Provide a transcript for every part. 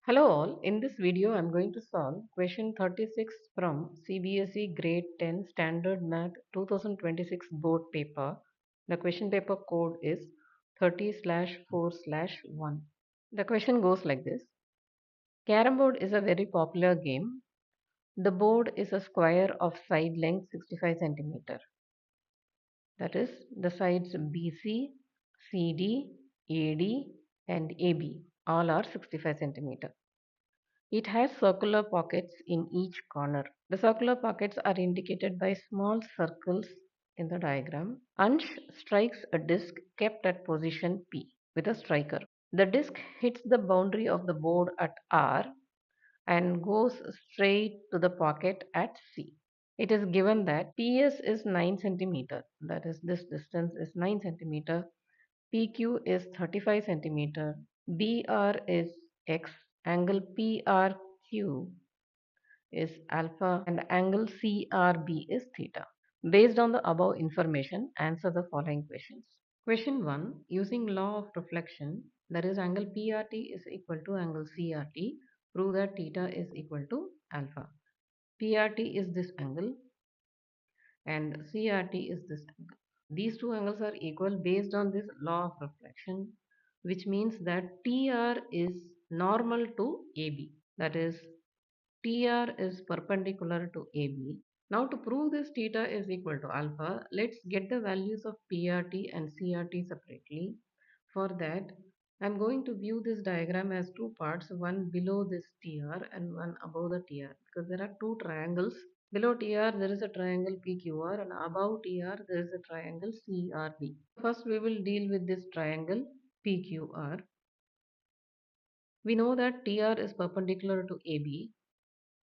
Hello all, in this video I am going to solve question 36 from CBSE grade 10 standard math 2026 board paper. The question paper code is 30/4/1. The question goes like this. Carrom board is a very popular game. The board is a square of side length 65 centimeter. That is, the sides BC, CD, AD and AB all are 65 centimeter. It has circular pockets in each corner. The circular pockets are indicated by small circles in the diagram. Ansh strikes a disc kept at position P with a striker. The disc hits the boundary of the board at R and goes straight to the pocket at C. It is given that PS is 9 centimeter, that is, this distance is 9 centimeter, PQ is 35 centimeter, BR is X, angle PRQ is alpha, and angle CRB is theta. Based on the above information, answer the following questions. Question 1. Using law of reflection, that is angle PRT is equal to angle CRT, prove that theta is equal to alpha. PRT is this angle and CRT is this angle. These two angles are equal based on this law of reflection, which means that TR is normal to AB. That is, TR is perpendicular to AB. Now to prove this theta is equal to alpha, let's get the values of PRT and CRT separately. For that, I'm going to view this diagram as two parts, one below this TR and one above the TR, because there are two triangles. Below TR there is a triangle PQR and above TR there is a triangle CRB. First we will deal with this triangle PQR. We know that TR is perpendicular to AB,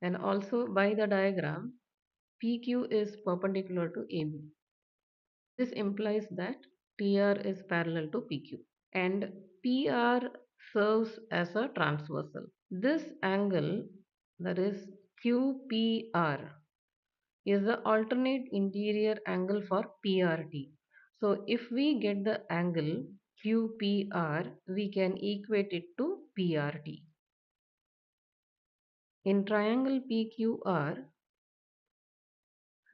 and also by the diagram PQ is perpendicular to AB. This implies that TR is parallel to PQ and PR serves as a transversal. This angle, that is QPR, is the alternate interior angle for PRT. So if we get the angle QPR, we can equate it to PRT. In triangle PQR,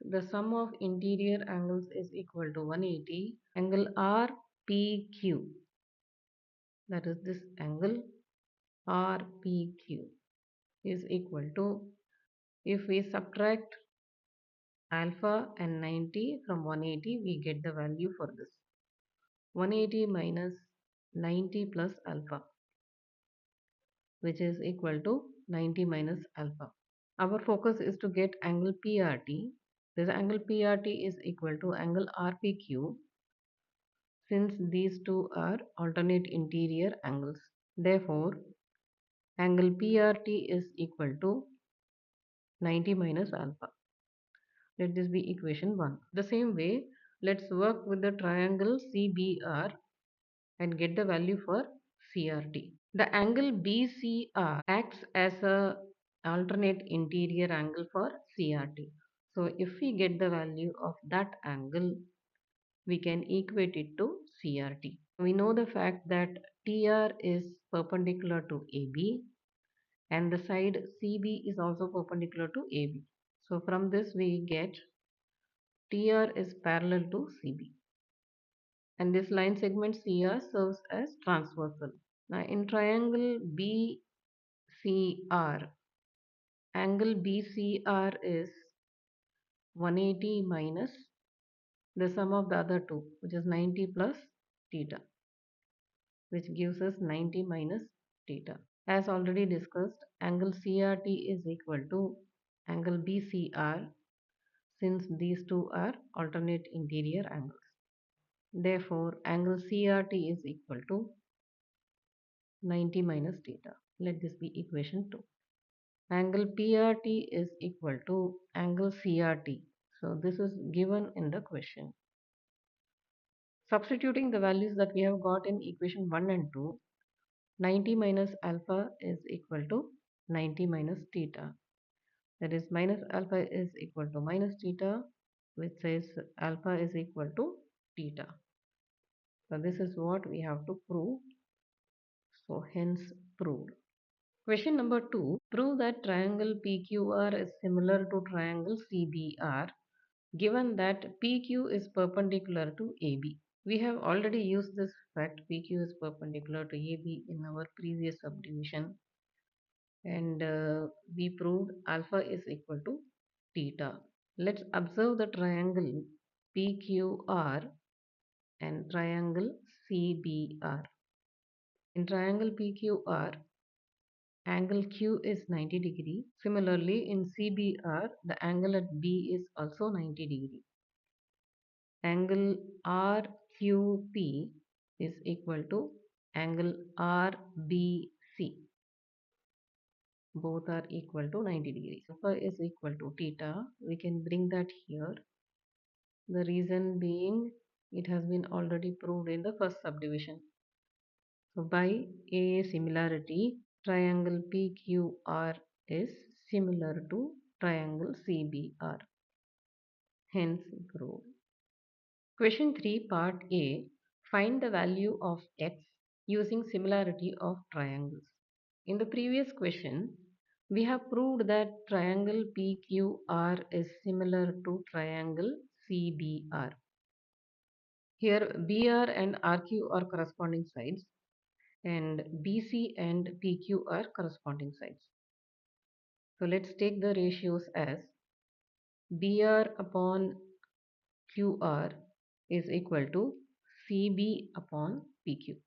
the sum of interior angles is equal to 180. Angle RPQ, that is this angle RPQ, is equal to, if we subtract alpha and 90 from 180, we get the value for this. 180 minus 90 plus alpha, which is equal to 90 minus alpha. Our focus is to get angle PRT. This angle PRT is equal to angle RPQ, since these two are alternate interior angles. Therefore, angle PRT is equal to 90 minus alpha. Let this be equation 1. The same way, let's work with the triangle CBR and get the value for CRT. The angle BCR acts as a alternate interior angle for CRT. So if we get the value of that angle, we can equate it to CRT. We know the fact that TR is perpendicular to AB and the side CB is also perpendicular to AB. So from this we get TR is parallel to CB. And this line segment CR serves as transversal. Now in triangle BCR, angle BCR is 180 minus the sum of the other two, which is 90 plus theta, which gives us 90 minus theta. As already discussed, angle CRT is equal to angle BCR, since these two are alternate interior angles. Therefore, angle CRT is equal to 90 minus theta. Let this be equation 2. Angle PRT is equal to angle CRT. So this is given in the question. Substituting the values that we have got in equation 1 and 2, 90 minus alpha is equal to 90 minus theta. That is, minus alpha is equal to minus theta, which says alpha is equal to theta. So this is what we have to prove. So hence proved. Question number 2. Prove that triangle PQR is similar to triangle CBR given that PQ is perpendicular to AB. We have already used this fact PQ is perpendicular to AB in our previous subdivision, and we proved alpha is equal to theta. Let's observe the triangle PQR and triangle CBR. In triangle PQR, angle Q is 90 degree. Similarly, in CBR, the angle at B is also 90 degree. Angle RQP is equal to angle RBC. Both are equal to 90 degrees. Alpha is equal to theta. We can bring that here. The reason being it has been already proved in the first subdivision. So by a similarity, triangle PQR is similar to triangle CBR. Hence proved. Question 3 part A. Find the value of x using similarity of triangles. In the previous question, we have proved that triangle PQR is similar to triangle CBR. Here BR and RQ are corresponding sides and BC and PQ are corresponding sides. So let's take the ratios as BR upon QR is equal to CB upon PQ.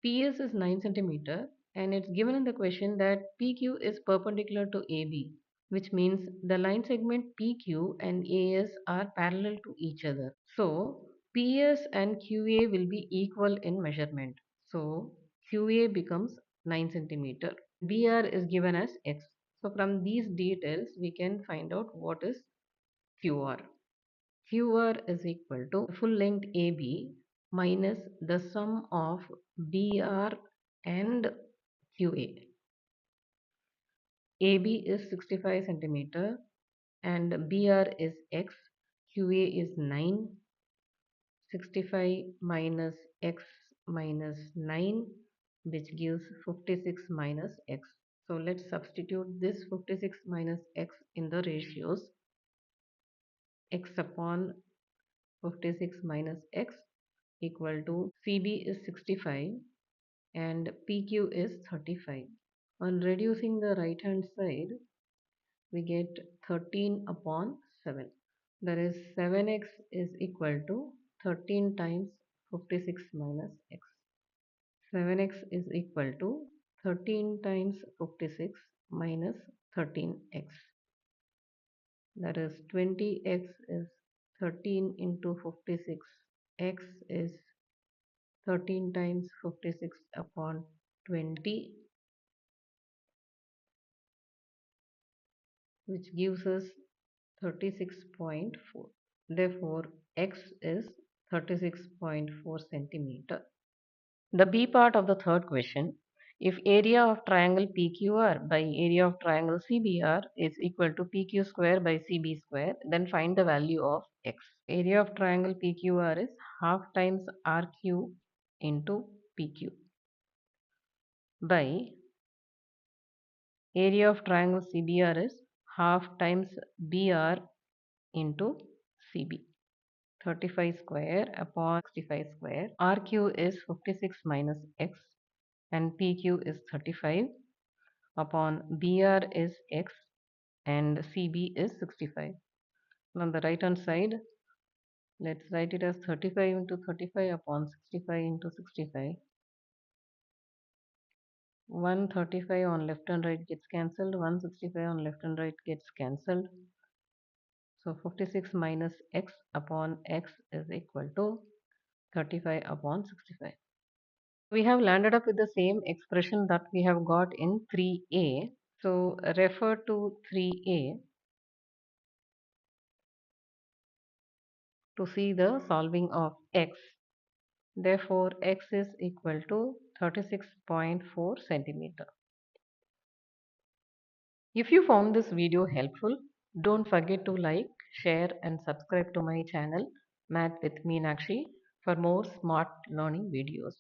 PS is 9 centimeter and it's given in the question that PQ is perpendicular to AB, which means the line segment PQ and AS are parallel to each other. So PS and QA will be equal in measurement. So QA becomes 9 centimeter. BR is given as X. So from these details we can find out what is QR. QR is equal to full length AB minus the sum of BR and QA. AB is 65 centimeter and BR is X, QA is 9, 65 minus X minus 9 which gives 56 minus X. So let's substitute this 56 minus X in the ratios. X upon 56 minus X equal to CB is 65 and PQ is 35. On reducing the right hand side, we get 13 upon 7. That is 7x is equal to 13 times 56 minus x. 7x is equal to 13 times 56 minus 13x. That is 20x is 13 into 56. X is 13 times 56 upon 20, which gives us 36.4. Therefore, x is 36.4 centimeter. The B part of the third question. If area of triangle PQR by area of triangle CBR is equal to PQ square by CB square, then find the value of x. Area of triangle PQR is half times RQ into PQ by area of triangle CBR is half times BR into CB. 35 square upon 65 square. RQ is 56 minus x and PQ is 35 upon BR is x and CB is 65. On the right hand side, let's write it as 35 into 35 upon 65 into 65. 135 on left and right gets cancelled, 165 on left and right gets cancelled. So 56 minus x upon x is equal to 35 upon 65. We have landed up with the same expression that we have got in 3a. So refer to 3a to see the solving of x. Therefore, x is equal to 36.4 centimeter. If you found this video helpful, don't forget to like, share and subscribe to my channel Math with Meenakshi for more smart learning videos.